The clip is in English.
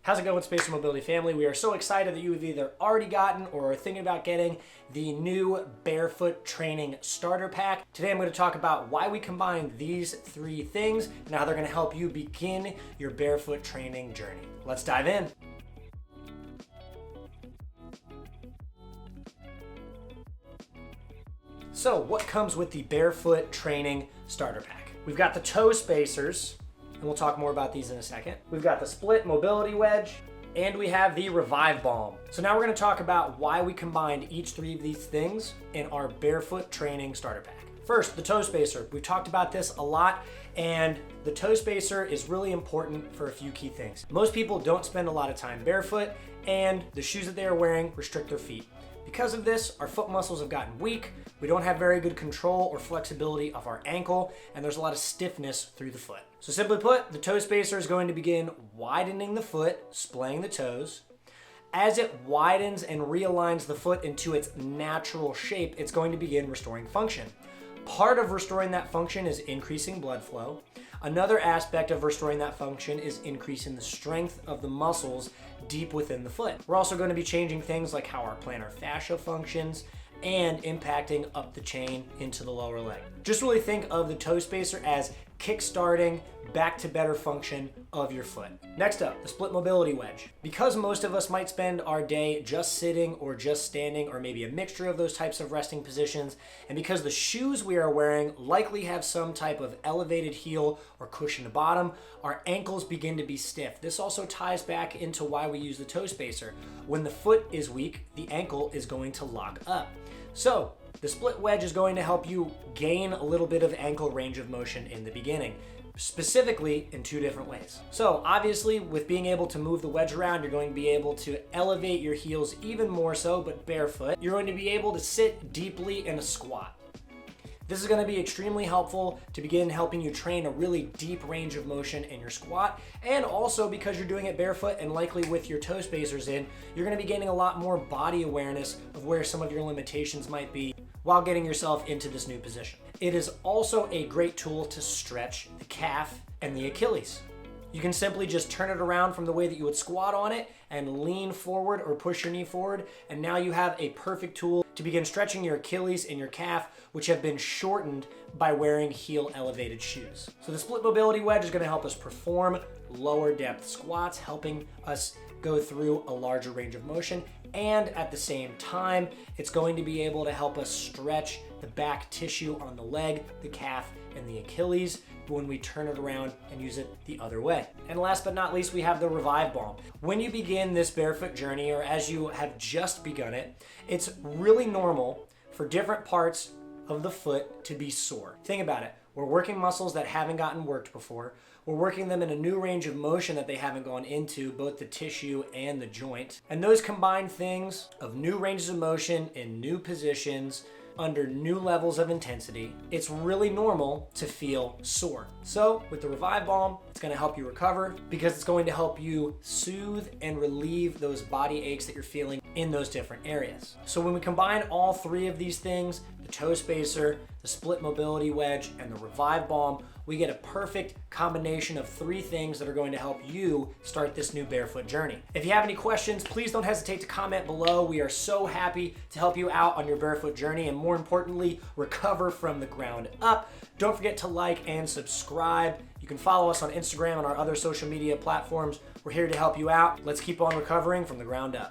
How's it going, Space and Mobility family? We are so excited that you have either already gotten or are thinking about getting the new Barefoot Training Starter Pack. Today I'm going to talk about why we combine these three things and how they're going to help you begin your barefoot training journey. Let's dive in. So what comes with the Barefoot Training Starter Pack? We've got the toe spacers, and we'll talk more about these in a second. We've got the split mobility wedge, and we have the Revive Balm. So now we're gonna talk about why we combined each three of these things in our Barefoot Training Starter Pack. First, the toe spacer. We've talked about this a lot, and the toe spacer is really important for a few key things. Most people don't spend a lot of time barefoot, and the shoes that they are wearing restrict their feet. Because of this, our foot muscles have gotten weak, we don't have very good control or flexibility of our ankle, and there's a lot of stiffness through the foot. So simply put, the toe spacer is going to begin widening the foot, splaying the toes. As it widens and realigns the foot into its natural shape, it's going to begin restoring function. Part of restoring that function is increasing blood flow. Another aspect of restoring that function is increasing the strength of the muscles deep within the foot. We're also going to be changing things like how our plantar fascia functions and impacting up the chain into the lower leg. Just really think of the toe spacer as kick-starting back to better function of your foot. Next up, the split mobility wedge. Because most of us might spend our day just sitting or just standing, or maybe a mixture of those types of resting positions, and because the shoes we are wearing likely have some type of elevated heel or cushioned bottom, our ankles begin to be stiff. This also ties back into why we use the toe spacer. When the foot is weak, the ankle is going to lock up. So the split wedge is going to help you gain a little bit of ankle range of motion in the beginning, specifically in two different ways. So obviously, with being able to move the wedge around, you're going to be able to elevate your heels even more so, but barefoot. You're going to be able to sit deeply in a squat. This is going to be extremely helpful to begin helping you train a really deep range of motion in your squat. And also because you're doing it barefoot and likely with your toe spacers in, you're going to be gaining a lot more body awareness of where some of your limitations might be while getting yourself into this new position. It is also a great tool to stretch the calf and the Achilles. You can simply just turn it around from the way that you would squat on it and lean forward or push your knee forward. And now you have a perfect tool to begin stretching your Achilles and your calf, which have been shortened by wearing heel elevated shoes. So the split mobility wedge is going to help us perform lower depth squats, helping us go through a larger range of motion. And at the same time, it's going to be able to help us stretch the back tissue on the leg, the calf, and the Achilles when we turn it around and use it the other way. And last but not least, we have the Revive Balm. When you begin this barefoot journey, or as you have just begun it, it's really normal for different parts of the foot to be sore. Think about it. We're working muscles that haven't gotten worked before. We're working them in a new range of motion that they haven't gone into, both the tissue and the joint. And those combined things of new ranges of motion in new positions under new levels of intensity, it's really normal to feel sore. So with the Revive Balm, it's going to help you recover because it's going to help you soothe and relieve those body aches that you're feeling in those different areas. So when we combine all three of these things, the toe spacer, the split mobility wedge, and the Revive Balm, we get a perfect combination of three things that are going to help you start this new barefoot journey. If you have any questions, please don't hesitate to comment below. We are so happy to help you out on your barefoot journey and, more importantly, recover from the ground up. Don't forget to like and subscribe. You can follow us on Instagram and our other social media platforms. We're here to help you out. Let's keep on recovering from the ground up.